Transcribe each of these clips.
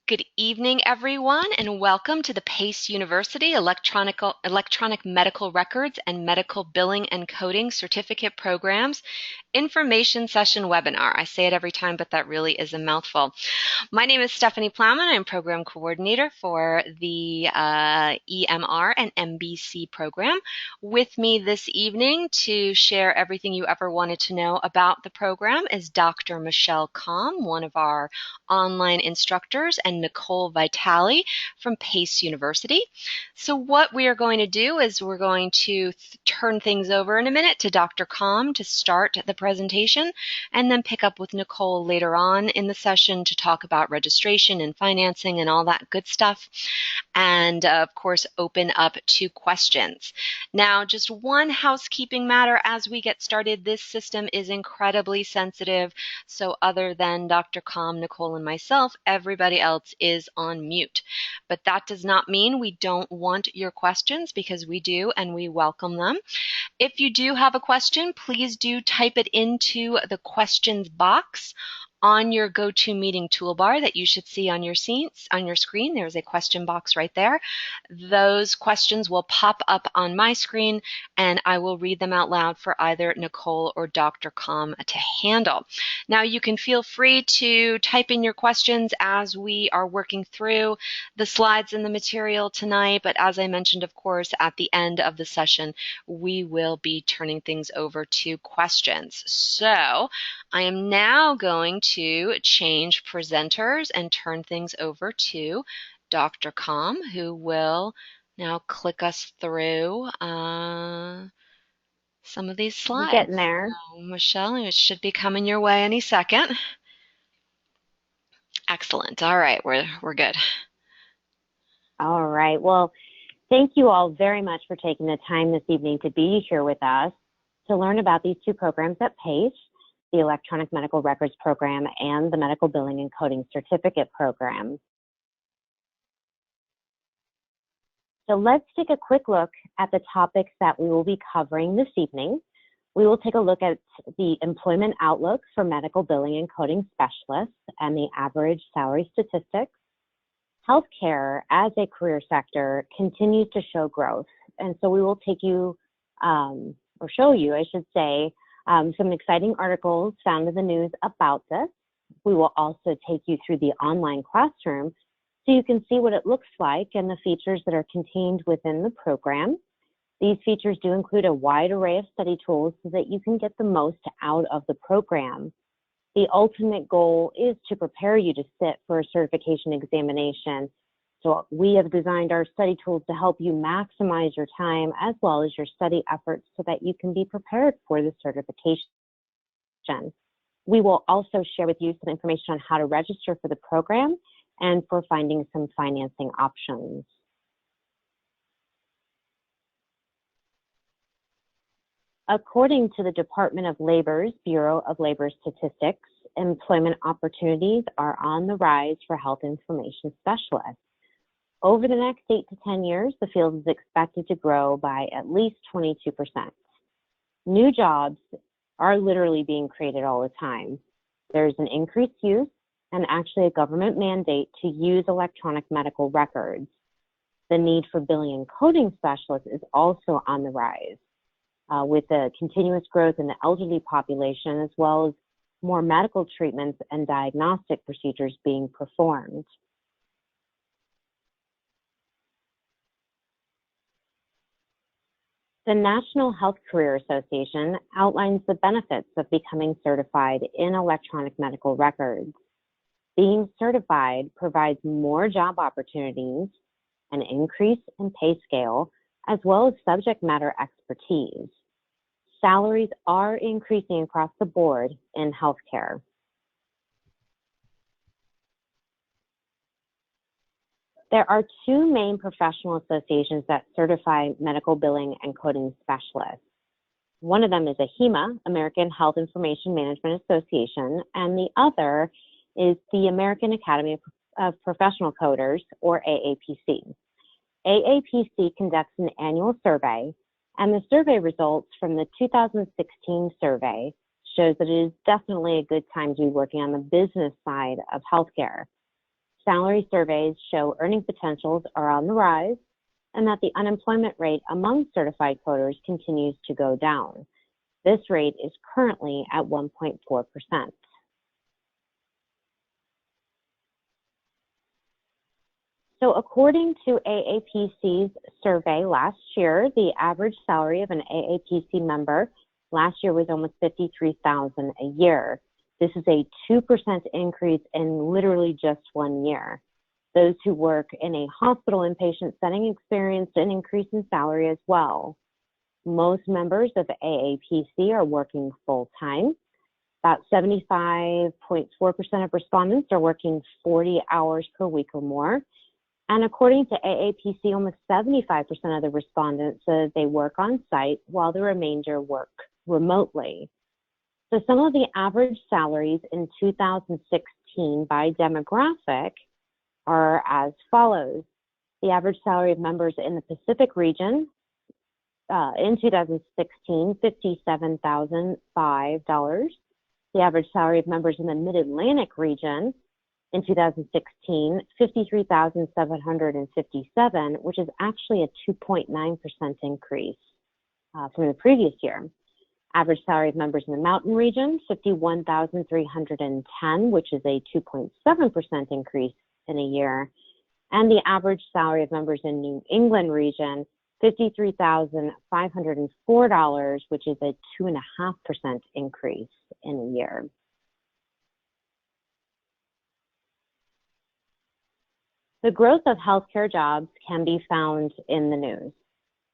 Good evening, everyone, and welcome to the PACE University Electronic Medical Records and Medical Billing and Coding Certificate Programs Information Session Webinar. I say it every time, but that really is a mouthful. My name is Stephanie Plowman. I'm Program Coordinator for the EMR and MBC program. With me this evening to share everything you ever wanted to know about the program is Dr. Michelle Kalm, one of our online instructors, and Nicole Vitale from PACE University. So what we are going to do is we're going to turn things over in a minute to Dr. Kalm to start the presentation, and then pick up with Nicole later on in the session to talk about registration and financing and all that good stuff, and of course open up to questions. Now, just one housekeeping matter as we get started. This system is incredibly sensitive, so other than Dr. Kalm, Nicole, and myself, everybody else is on mute. But that does not mean we don't want your questions, because we do, and we welcome them. If you do have a question, please do type it into the questions box on your GoToMeeting toolbar that you should see on your screen. There's a question box right there. Those questions will pop up on my screen, and I will read them out loud for either Nicole or Dr. Kalm to handle. Now, you can feel free to type in your questions as we are working through the slides and the material tonight, but as I mentioned, of course, at the end of the session, we will be turning things over to questions. So I am now going to change presenters and turn things over to Dr. Kalm, who will now click us through some of these slides. Getting there. So, Michelle, it should be coming your way any second. Excellent. All right, we're good. All right. Well, thank you all very much for taking the time this evening to be here with us to learn about these two programs at PACE, the Electronic Medical Records Program and the Medical Billing and Coding Certificate Program. So let's take a quick look at the topics that we will be covering this evening. We will take a look at the employment outlook for medical billing and coding specialists and the average salary statistics. Healthcare as a career sector continues to show growth. And so we will take you, or show you, I should say, some exciting articles found in the news about this. We will also take you through the online classroom so you can see what it looks like and the features that are contained within the program. These features do include a wide array of study tools so that you can get the most out of the program. The ultimate goal is to prepare you to sit for a certification examination. So we have designed our study tools to help you maximize your time as well as your study efforts so that you can be prepared for the certification. We will also share with you some information on how to register for the program and for finding some financing options. According to the Department of Labor's Bureau of Labor Statistics, employment opportunities are on the rise for health information specialists. Over the next 8 to 10 years, the field is expected to grow by at least 22%. New jobs are literally being created all the time. There's an increased use and actually a government mandate to use electronic medical records. The need for billing and coding specialists is also on the rise, with the continuous growth in the elderly population, as well as more medical treatments and diagnostic procedures being performed. The National Health Career Association outlines the benefits of becoming certified in electronic medical records. Being certified provides more job opportunities, an increase in pay scale, as well as subject matter expertise. Salaries are increasing across the board in healthcare. There are two main professional associations that certify medical billing and coding specialists. One of them is AHIMA, American Health Information Management Association, and the other is the American Academy of Professional Coders, or AAPC. AAPC conducts an annual survey, and the survey results from the 2016 survey shows that it is definitely a good time to be working on the business side of healthcare. salary surveys show earning potentials are on the rise and that the unemployment rate among certified coders continues to go down. This rate is currently at 1.4%. So according to AAPC's survey last year, the average salary of an AAPC member last year was almost $53,000 a year. This is a 2% increase in literally just 1 year. Those who work in a hospital inpatient setting experienced an increase in salary as well. Most members of AAPC are working full-time. About 75.4% of respondents are working 40 hours per week or more. And according to AAPC, almost 75% of the respondents said they work on site while the remainder work remotely. So some of the average salaries in 2016 by demographic are as follows. The average salary of members in the Pacific region in 2016, $57,005. The average salary of members in the Mid-Atlantic region in 2016, $53,757, which is actually a 2.9% increase from the previous year. Average salary of members in the Mountain region, $51,310, which is a 2.7% increase in a year. And the average salary of members in New England region, $53,504, which is a 2.5% increase in a year. The growth of healthcare jobs can be found in the news.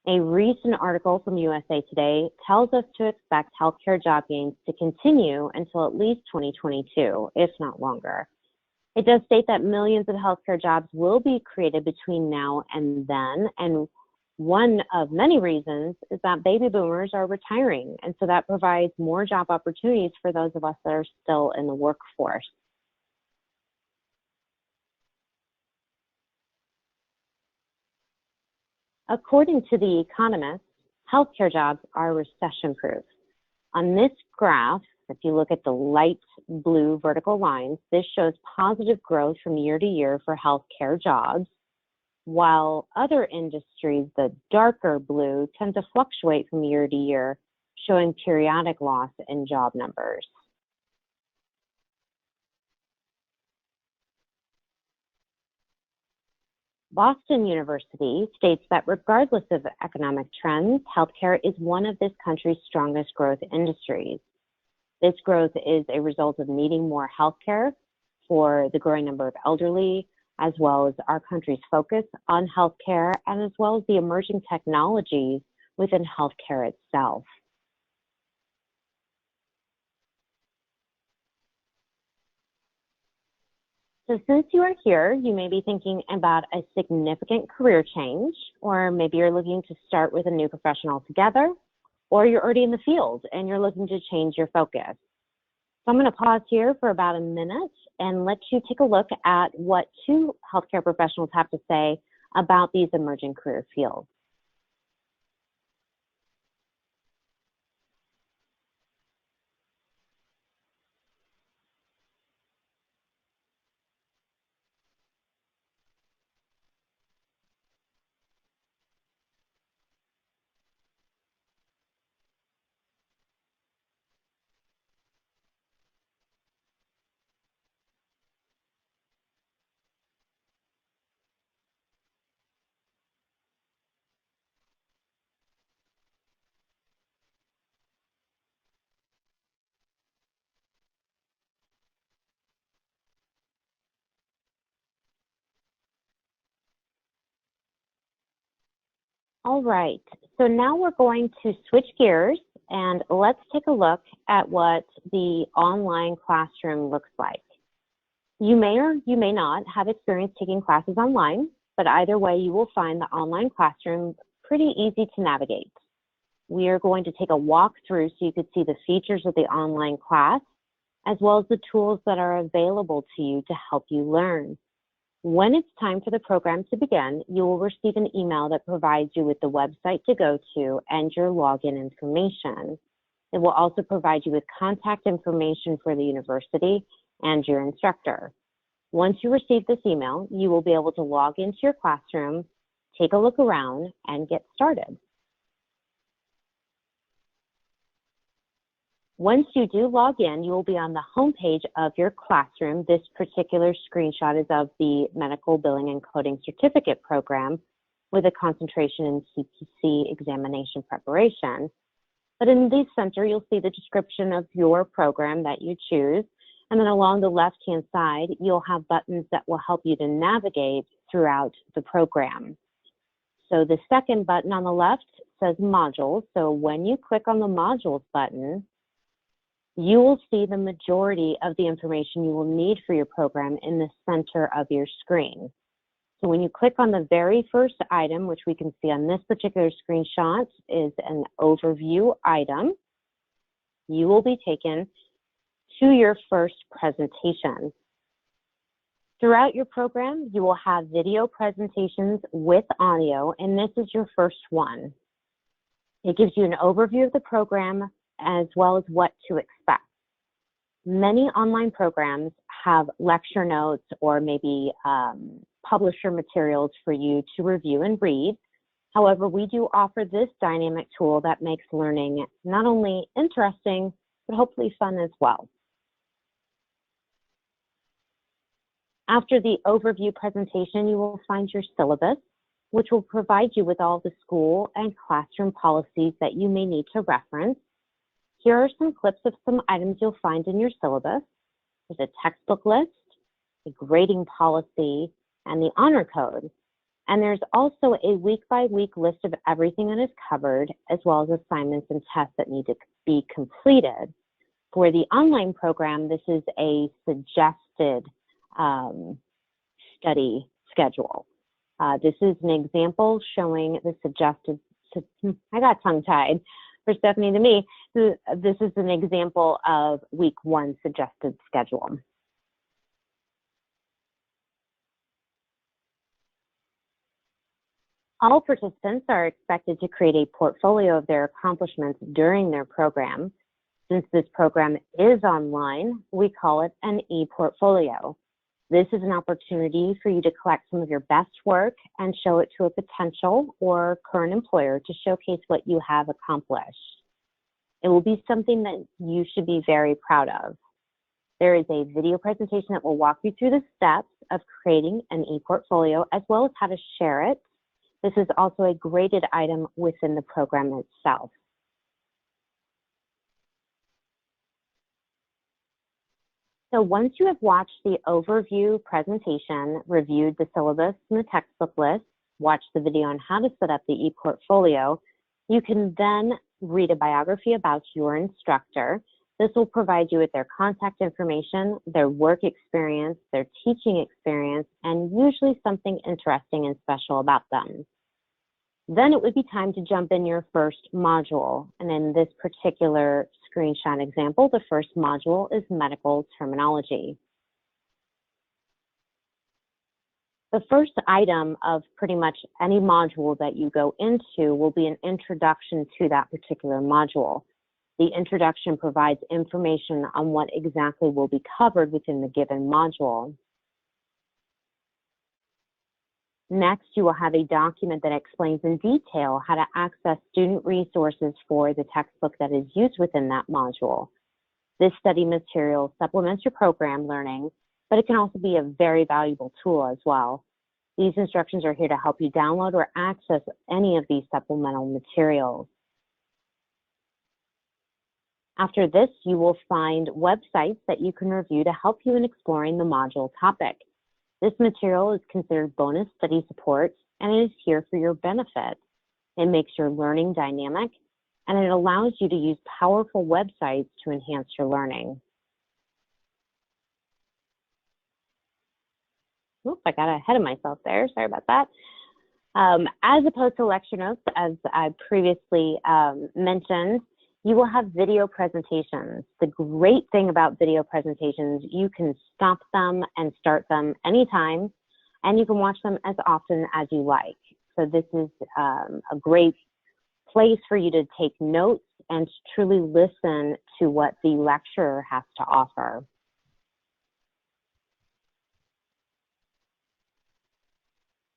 A recent article from USA Today tells us to expect healthcare job gains to continue until at least 2022, if not longer. It does state that millions of healthcare jobs will be created between now and then, and one of many reasons is that baby boomers are retiring, and so that provides more job opportunities for those of us that are still in the workforce. According to The Economist, healthcare jobs are recession-proof. On this graph, if you look at the light blue vertical lines, this shows positive growth from year to year for healthcare jobs, while other industries, the darker blue, tend to fluctuate from year to year, showing periodic loss in job numbers. Boston University states that regardless of economic trends, healthcare is one of this country's strongest growth industries. This growth is a result of needing more healthcare for the growing number of elderly, as well as our country's focus on healthcare, and as well as the emerging technologies within healthcare itself. So since you are here, you may be thinking about a significant career change, or maybe you're looking to start with a new profession altogether, or you're already in the field and you're looking to change your focus. So I'm going to pause here for about a minute and let you take a look at what two healthcare professionals have to say about these emerging career fields. All right, so now we're going to switch gears and let's take a look at what the online classroom looks like. You may or you may not have experience taking classes online, but either way you will find the online classroom pretty easy to navigate. We are going to take a walk through so you can see the features of the online class, as well as the tools that are available to you to help you learn. When it's time for the program to begin, you will receive an email that provides you with the website to go to and your login information. It will also provide you with contact information for the university and your instructor. Once you receive this email, you will be able to log into your classroom, take a look around, and get started. Once you do log in, you will be on the home page of your classroom. This particular screenshot is of the Medical Billing and Coding Certificate Program with a concentration in CPC examination preparation. But in the center, you'll see the description of your program that you choose. And then along the left-hand side, you'll have buttons that will help you to navigate throughout the program. So the second button on the left says Modules. So when you click on the Modules button, you will see the majority of the information you will need for your program in the center of your screen. So when you click on the very first item, which we can see on this particular screenshot is an overview item, you will be taken to your first presentation. Throughout your program, you will have video presentations with audio, and this is your first one. It gives you an overview of the program as well as what to expect. Many online programs have lecture notes or maybe publisher materials for you to review and read. However, we do offer this dynamic tool that makes learning not only interesting, but hopefully fun as well. After the overview presentation, you will find your syllabus, which will provide you with all the school and classroom policies that you may need to reference. Here are some clips of some items you'll find in your syllabus. There's a textbook list, a grading policy, and the honor code. And there's also a week-by-week list of everything that is covered, as well as assignments and tests that need to be completed. For the online program, this is a suggested study schedule. This is an example showing the suggested, I got tongue-tied. For Stephanie, to me, this is an example of week 1 suggested schedule. All participants are expected to create a portfolio of their accomplishments during their program. Since this program is online, we call it an e-portfolio. This is an opportunity for you to collect some of your best work and show it to a potential or current employer to showcase what you have accomplished. It will be something that you should be very proud of. There is a video presentation that will walk you through the steps of creating an e-portfolio as well as how to share it. This is also a graded item within the program itself. So once you have watched the overview presentation, reviewed the syllabus and the textbook list, watched the video on how to set up the e-portfolio, you can then read a biography about your instructor. This will provide you with their contact information, their work experience, their teaching experience, and usually something interesting and special about them. Then it would be time to jump in your first module. And in this particular screenshot example, the first module is medical terminology. The first item of pretty much any module that you go into will be an introduction to that particular module. The introduction provides information on what exactly will be covered within the given module. Next, you will have a document that explains in detail how to access student resources for the textbook that is used within that module. This study material supplements your program learning, but it can also be a very valuable tool as well. These instructions are here to help you download or access any of these supplemental materials. After this, you will find websites that you can review to help you in exploring the module topic. This material is considered bonus study support, and it is here for your benefit. It makes your learning dynamic, and it allows you to use powerful websites to enhance your learning. Oops, I got ahead of myself there. Sorry about that. As opposed to lecture notes, as I previously mentioned, you will have video presentations. The great thing about video presentations, you can stop them and start them anytime, and you can watch them as often as you like. So this is a great place for you to take notes and to truly listen to what the lecturer has to offer.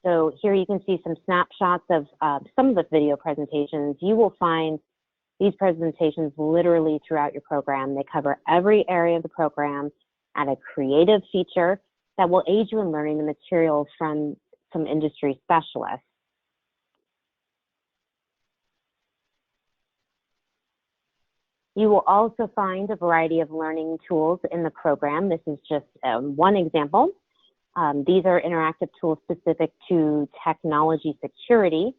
So here you can see some snapshots of some of the video presentations. You will find these presentations literally throughout your program. They cover every area of the program, add a creative feature that will aid you in learning the material from some industry specialists. You will also find a variety of learning tools in the program. This is just one example. These are interactive tools specific to technology security.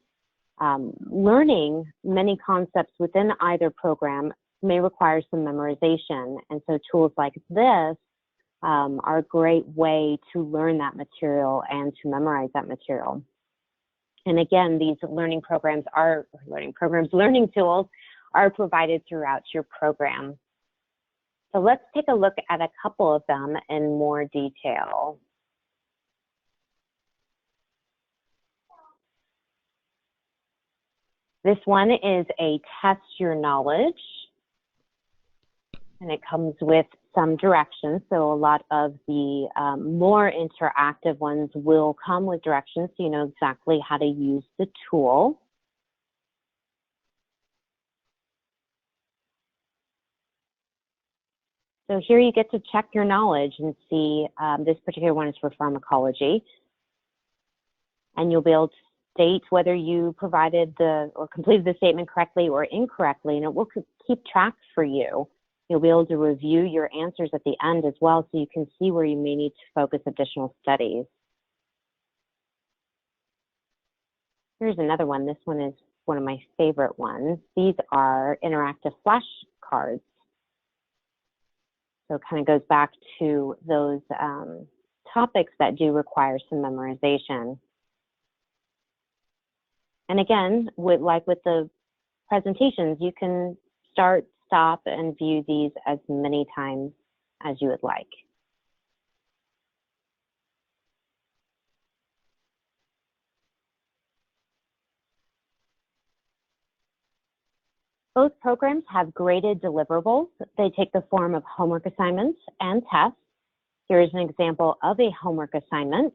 Learning many concepts within either program may require some memorization, and so tools like this are a great way to learn that material and to memorize that material. And again, these learning tools are provided throughout your program. So let's take a look at a couple of them in more detail. This one is a test your knowledge, and it comes with some directions. So a lot of the more interactive ones will come with directions so you know exactly how to use the tool. So here you get to check your knowledge and see, this particular one is for pharmacology. And you'll be able to state whether you provided or completed the statement correctly or incorrectly, and it will keep track for you. You'll be able to review your answers at the end as well, so you can see where you may need to focus additional studies. Here's another one. This one is one of my favorite ones. These are interactive flashcards. So it kind of goes back to those topics that do require some memorization. And again, like with the presentations, you can start, stop, and view these as many times as you would like. Both programs have graded deliverables. They take the form of homework assignments and tests. Here is an example of a homework assignment.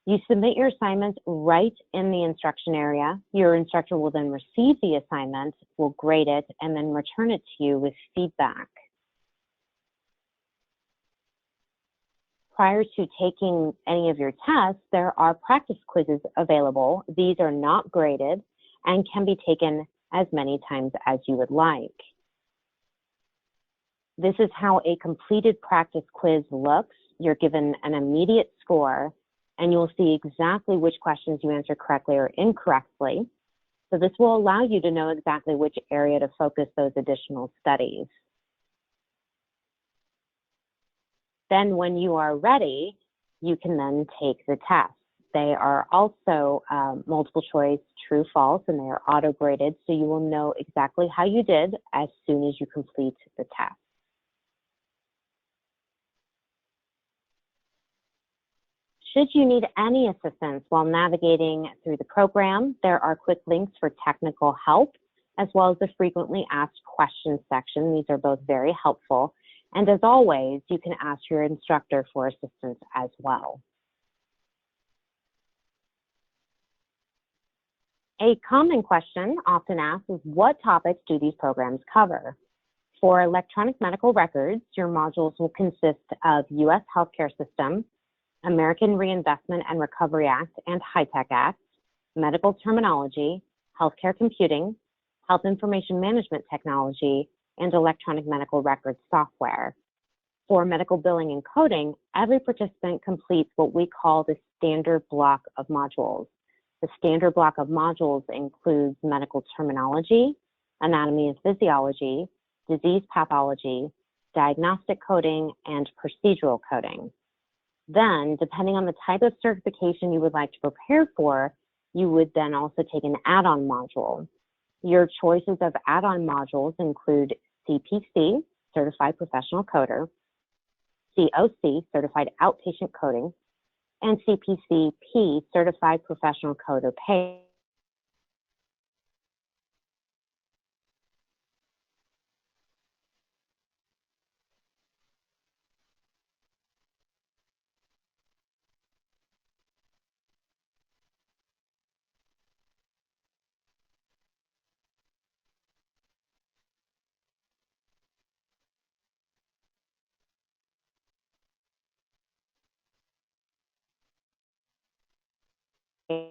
You submit your assignment right in the instruction area. Your instructor will then receive the assignment, will grade it, and then return it to you with feedback. Prior to taking any of your tests, there are practice quizzes available. These are not graded and can be taken as many times as you would like. This is how a completed practice quiz looks. You're given an immediate score, and you'll see exactly which questions you answer correctly or incorrectly. So this will allow you to know exactly which area to focus those additional studies. Then when you are ready, you can then take the test. They are also multiple choice, true, false, and they are auto-graded, so you will know exactly how you did as soon as you complete the test. Should you need any assistance while navigating through the program, there are quick links for technical help, as well as the frequently asked questions section. These are both very helpful. And as always, you can ask your instructor for assistance as well. A common question often asked is, what topics do these programs cover? For electronic medical records, your modules will consist of U.S. healthcare system, American Reinvestment and Recovery Act and HITECH Act, medical terminology, healthcare computing, health information management technology, and electronic medical records software. For medical billing and coding, every participant completes what we call the standard block of modules. The standard block of modules includes medical terminology, anatomy and physiology, disease pathology, diagnostic coding, and procedural coding. Then, depending on the type of certification you would like to prepare for, you would then also take an add-on module. Your choices of add-on modules include CPC, Certified Professional Coder, COC, Certified Outpatient Coding, and CPCP, Certified Professional Coder Pay.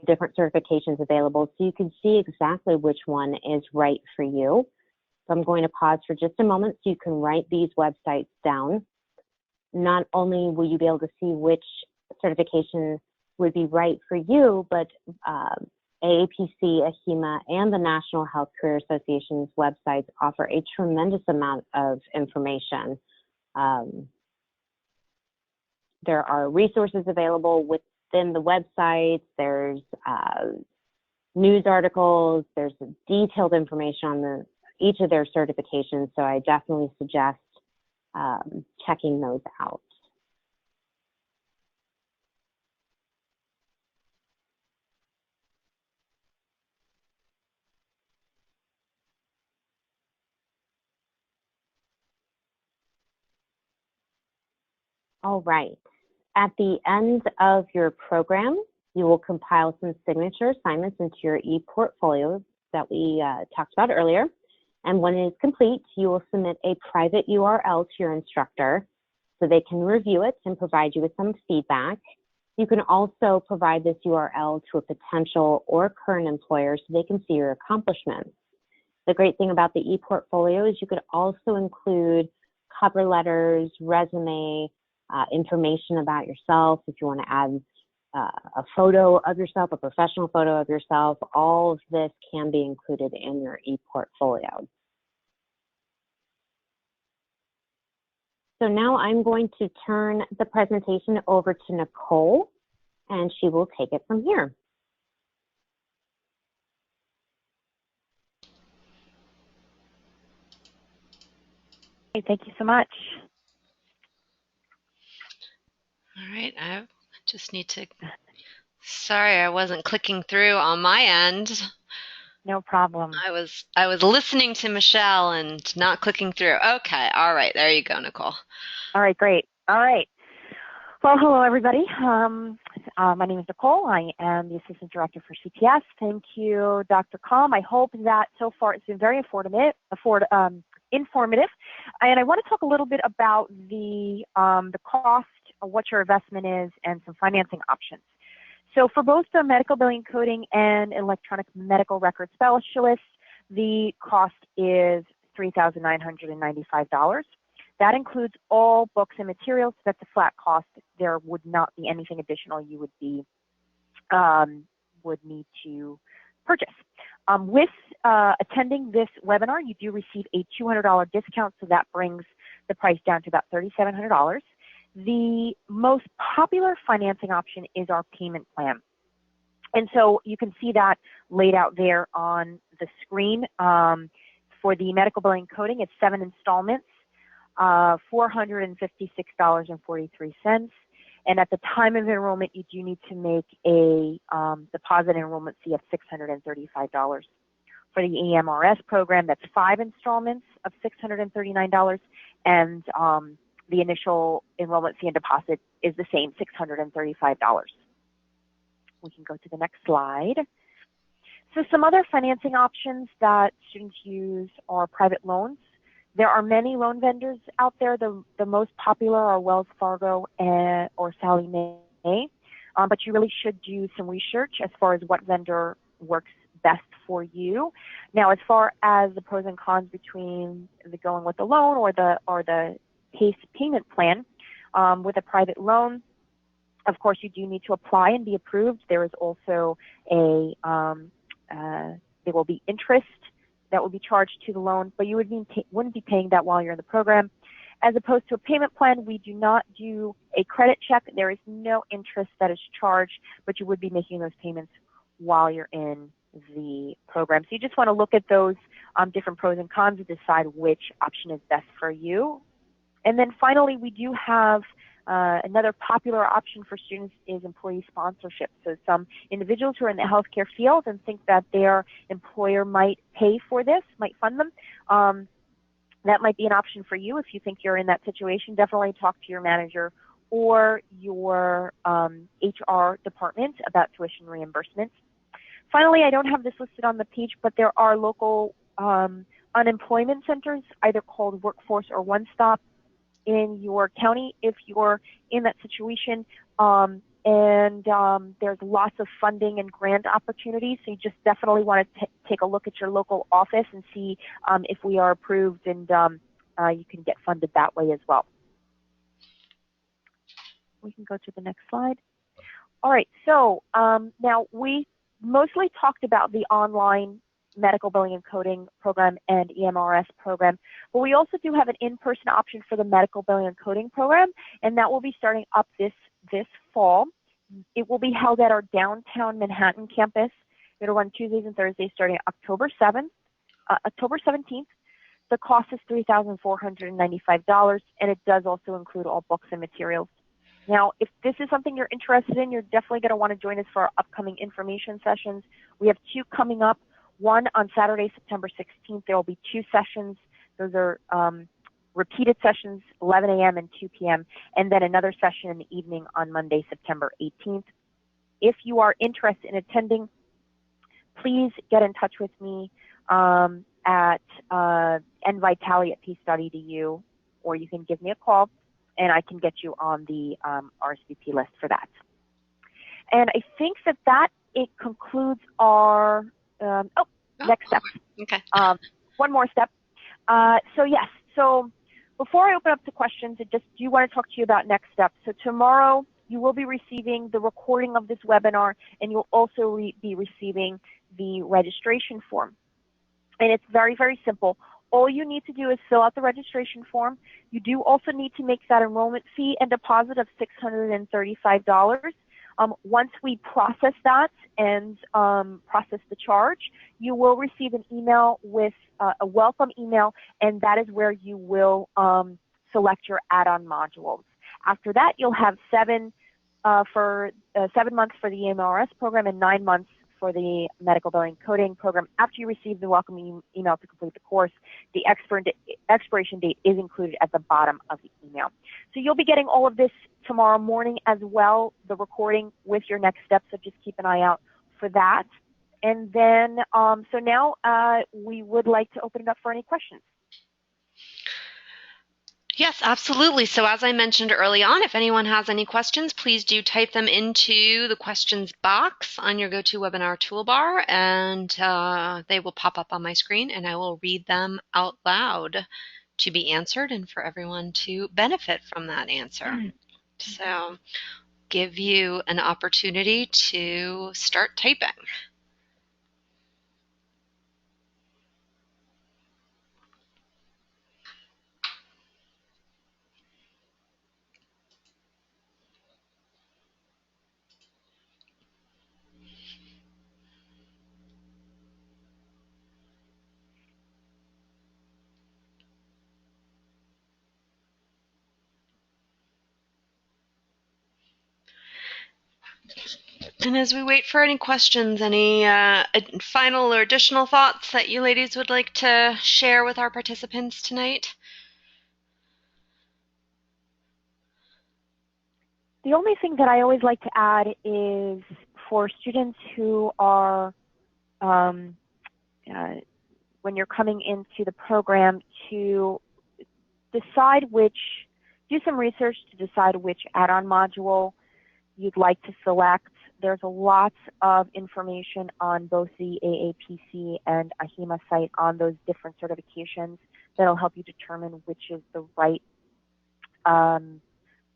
different certifications available so you can see exactly which one is right for you. So I'm going to pause for just a moment so you can write these websites down. Not only will you be able to see which certification would be right for you, but AAPC, AHIMA, and the National Health Career Association's websites offer a tremendous amount of information. There are resources available within the websites. There's news articles. There's detailed information on each of their certifications. So I definitely suggest checking those out. All right. At the end of your program, you will compile some signature assignments into your e-portfolio that we talked about earlier. And when it is complete, you will submit a private URL to your instructor so they can review it and provide you with some feedback. You can also provide this URL to a potential or current employer so they can see your accomplishments. The great thing about the e-portfolio is you could also include cover letters, resume, information about yourself. If you want to add a photo of yourself, a professional photo of yourself, all of this can be included in your e-portfolio. So now I'm going to turn the presentation over to Nicole, and she will take it from here. Thank you so much. All right, I just need to, sorry, I wasn't clicking through on my end. No problem. I was listening to Michelle and not clicking through. Okay, all right, there you go, Nicole. All right, great. All right. Well, hello, everybody. My name is Nicole. I am the Assistant Director for CPS. Thank you, Dr. Kalm. I hope that so far it's been very informative. And I want to talk a little bit about the cost, what your investment is, and some financing options. So for both the medical billing coding and electronic medical record specialists, the cost is $3,995. That includes all books and materials. That's a flat cost. There would not be anything additional you would need to purchase. With attending this webinar, you do receive a $200 discount, so that brings the price down to about $3,700. The most popular financing option is our payment plan. And so you can see that laid out there on the screen. For the medical billing coding, it's 7 installments, $456.43. And at the time of enrollment, you do need to make a deposit enrollment fee of $635. For the EMRS program, that's 5 installments of $639, and the initial enrollment fee and deposit is the same, $635. We can go to the next slide. So some other financing options that students use are private loans. There are many loan vendors out there. The most popular are Wells Fargo or Sallie Mae, but you really should do some research as far as what vendor works best for you. Now, as far as the pros and cons between the going with the loan or the PACE payment plan, with a private loan, of course, you do need to apply and be approved. There is also there will be interest that will be charged to the loan, but you wouldn't be paying that while you're in the program. As opposed to a payment plan, we do not do a credit check. There is no interest that is charged, but you would be making those payments while you're in the program. So you just want to look at those different pros and cons to decide which option is best for you. And then finally, we do have another popular option for students is employee sponsorship. So some individuals who are in the healthcare field and think that their employer might pay for this, might fund them, that might be an option for you. If you think you're in that situation, definitely talk to your manager or your HR department about tuition reimbursement. Finally, I don't have this listed on the page, but there are local unemployment centers, either called Workforce or One Stop, in your county. If you're in that situation, and there's lots of funding and grant opportunities. So you just definitely want to take a look at your local office and see if we are approved, and you can get funded that way as well. We can go to the next slide. All right, so now we mostly talked about the online medical billing and coding program and EMRS program, but we also do have an in-person option for the medical billing and coding program, and that will be starting up this fall. It will be held at our downtown Manhattan campus. It'll run Tuesdays and Thursdays starting October 17th. The cost is $3,495, and it does also include all books and materials. Now, if this is something you're interested in, you're definitely going to want to join us for our upcoming information sessions. We have 2 coming up. One on Saturday, September 16th. There will be 2 sessions. Those are repeated sessions, 11 a.m. and 2 p.m., and then another session in the evening on Monday, September 18th. If you are interested in attending, please get in touch with me at nvitali@peace.edu, or you can give me a call, and I can get you on the RSVP list for that. And I think that it concludes our, next step. Okay. One more step. So yes, so before I open up to questions, I just do want to talk to you about next steps. So tomorrow you will be receiving the recording of this webinar, and you'll also be receiving the registration form. And it's very, very simple. All you need to do is fill out the registration form. You do also need to make that enrollment fee and deposit of $635. Once we process that and process the charge, you will receive an email with a welcome email, and that is where you will select your add-on modules. After that, you'll have 7 months for the EMRS program and 9 months for the medical billing coding program. After you receive the welcome email to complete the course, the expiration date is included at the bottom of the email. So you'll be getting all of this tomorrow morning as well, the recording with your next steps, so just keep an eye out for that. And then, so now we would like to open it up for any questions. Yes, absolutely. So as I mentioned early on, if anyone has any questions, please do type them into the questions box on your GoToWebinar toolbar, and they will pop up on my screen, and I will read them out loud to be answered and for everyone to benefit from that answer. So give you an opportunity to start typing. And as we wait for any questions, any final or additional thoughts that you ladies would like to share with our participants tonight? The only thing that I always like to add is for students who are, when you're coming into the program, to decide do some research to decide which add-on module you'd like to select. There's a lot of information on both the AAPC and AHIMA site on those different certifications that'll help you determine which is the right,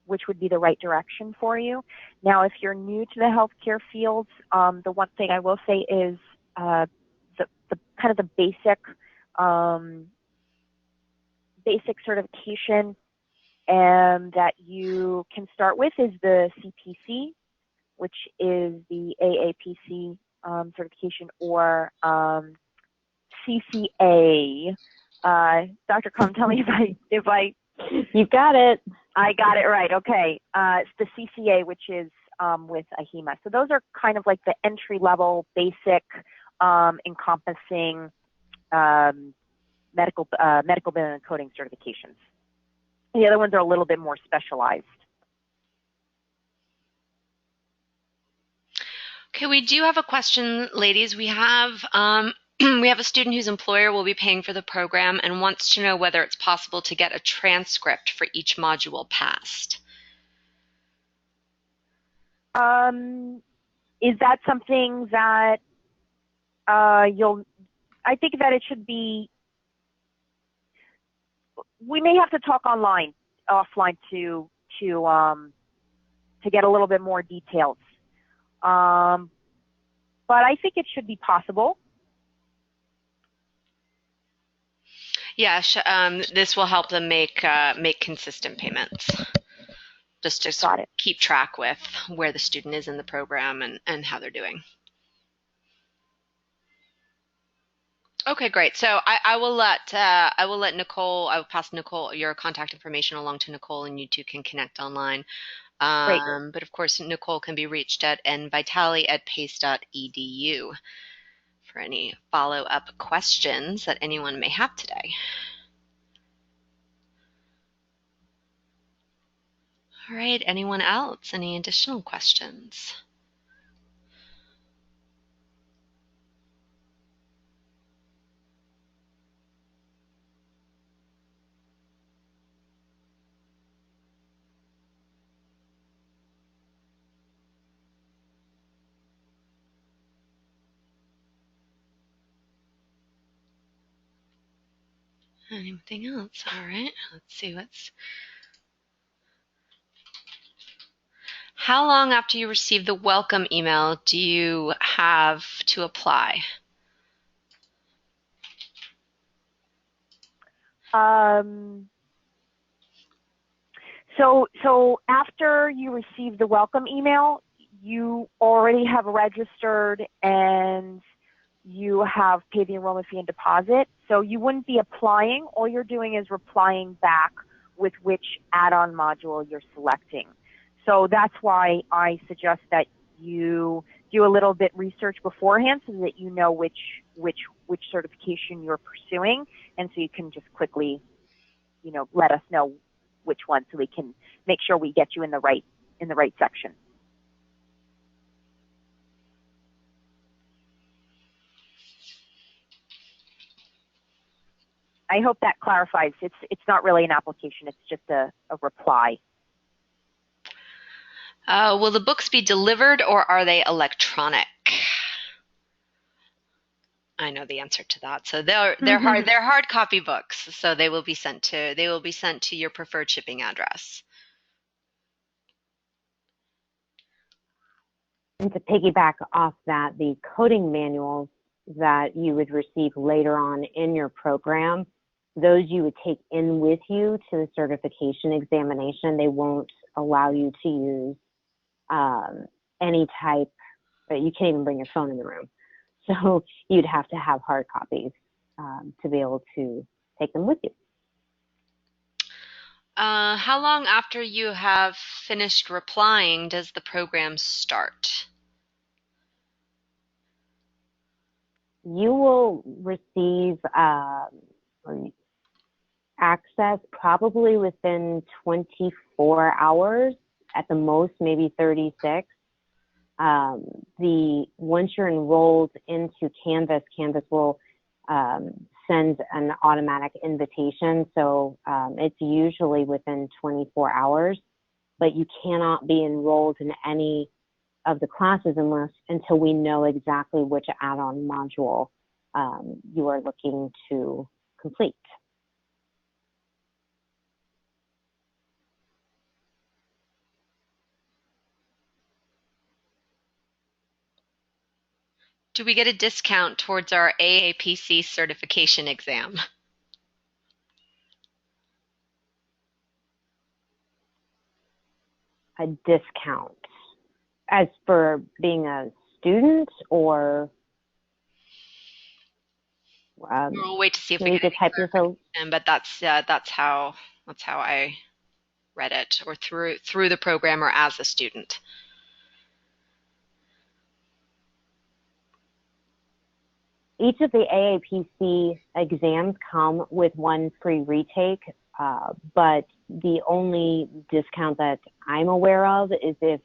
which would be the right direction for you. Now, if you're new to the healthcare field, the one thing I will say is the kind of the basic certification that you can start with is the CPC, which is the AAPC certification, or CCA. Dr. Krum, tell me if I You got it. I got it right. Okay. It's the CCA, which is with AHIMA. So those are kind of like the entry-level, basic, encompassing medical billing and coding certifications. The other ones are a little bit more specialized. Okay, we do have a question, ladies. We have we have a student whose employer will be paying for the program and wants to know whether it's possible to get a transcript for each module passed. Is that something that I think that it should be, we may have to talk offline to get a little bit more details. But I think it should be possible. Yeah, this will help them make consistent payments. Just to keep track with where the student is in the program and how they're doing. Okay, great. So I will let Nicole, I will pass Nicole your contact information along to Nicole, and you two can connect online. But of course, Nicole can be reached at nvitali@pace.edu for any follow-up questions that anyone may have today. All right, anyone else? Any additional questions? Anything else? All right, let's see what's... How long after you receive the welcome email do you have to apply? So after you receive the welcome email, you already have registered and you have paid the enrollment fee and deposit. So you wouldn't be applying. All you're doing is replying back with which add-on module you're selecting. So that's why I suggest that you do a little bit research beforehand so that you know which certification you're pursuing, and so you can just quickly, let us know which one so we can make sure we get you in the right section. I hope that clarifies. It's not really an application, it's just a reply. Will the books be delivered or are they electronic? I know the answer to that. So they're hard copy books. So they will be sent to your preferred shipping address. And to piggyback off that, the coding manuals that you would receive later on in your program, those you would take in with you to the certification examination. They won't allow you to use any type, but you can't even bring your phone in the room. So you'd have to have hard copies to be able to take them with you. How long after you have finished replying does the program start? You will receive access probably within 24 hours, at the most maybe 36. Once you're enrolled into Canvas, Canvas will send an automatic invitation. So it's usually within 24 hours, but you cannot be enrolled in any of the classes until we know exactly which add-on module you are looking to complete. Do we get a discount towards our AAPC certification exam? A discount as for being a student, or we'll wait to see if we get any clarification, but that's how I read it, or through the program or as a student. Each of the AAPC exams come with one free retake, but the only discount that I'm aware of is if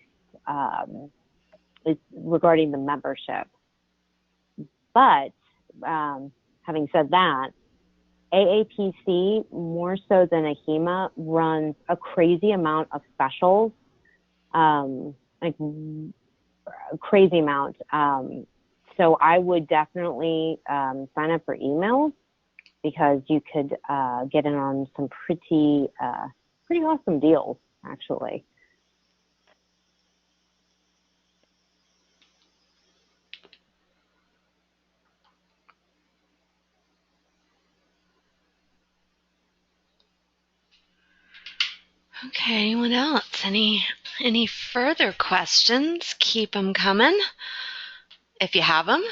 is regarding the membership. But having said that, AAPC, more so than AHEMA, runs a crazy amount of specials like a crazy amount. So I would definitely sign up for emails, because you could get in on some pretty awesome deals, actually. Okay, anyone else? Any further questions? Keep them coming if you have them.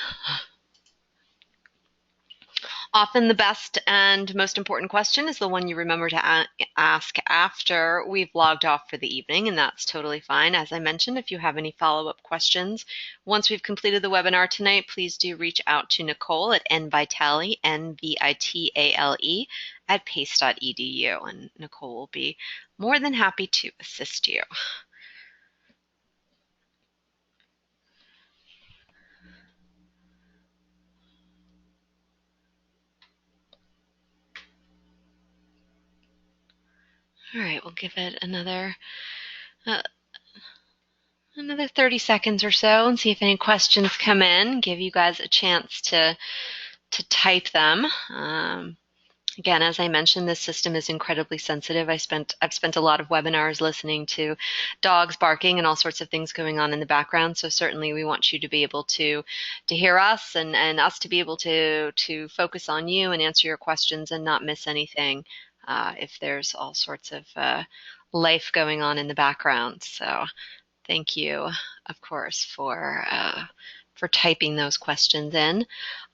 Often the best and most important question is the one you remember to ask after we've logged off for the evening, and that's totally fine. As I mentioned, if you have any follow-up questions once we've completed the webinar tonight, please do reach out to Nicole at nvitale, N-V-I-T-A-L-E, at pace.edu, and Nicole will be more than happy to assist you. All right, we'll give it another 30 seconds or so and see if any questions come in. Give you guys a chance to type them. Again, as I mentioned, this system is incredibly sensitive. I've spent a lot of webinars listening to dogs barking and all sorts of things going on in the background. So certainly we want you to be able to hear us, and us to be able to focus on you and answer your questions and not miss anything if there's all sorts of life going on in the background. So thank you, of course, for typing those questions in.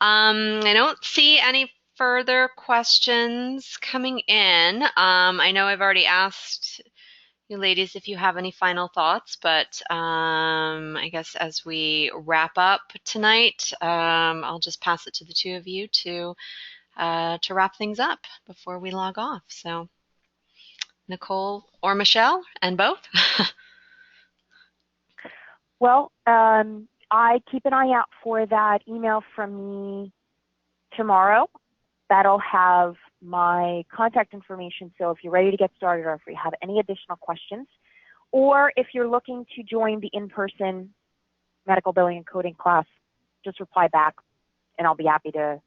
I don't see any further questions coming in. I know I've already asked you ladies if you have any final thoughts, but I guess as we wrap up tonight, I'll just pass it to the two of you to wrap things up before we log off. So, Nicole or Michelle, and both. Well, I keep an eye out for that email from me tomorrow. That'll have my contact information, so if you're ready to get started, or if you have any additional questions, or if you're looking to join the in-person medical billing and coding class, just reply back, and I'll be happy to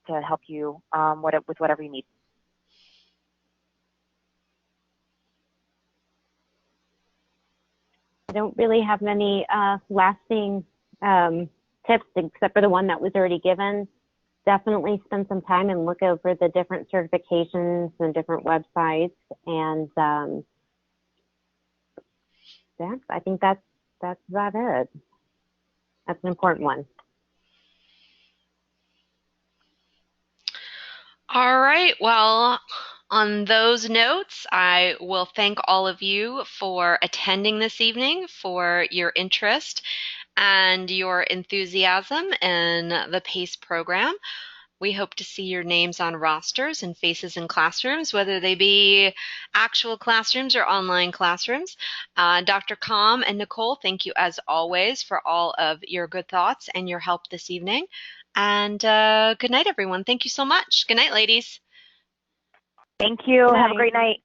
help you with whatever you need. I don't really have many lasting tips except for the one that was already given. Definitely spend some time and look over the different certifications and different websites, and yeah, I think that's about it. That's an important one. All right, well, on those notes, I will thank all of you for attending this evening, for your interest and your enthusiasm in the PACE program. We hope to see your names on rosters and faces in classrooms, whether they be actual classrooms or online classrooms. Dr. Com and Nicole, thank you as always for all of your good thoughts and your help this evening. And good night, everyone. Thank you so much. Good night, ladies. Thank you. Have a great night.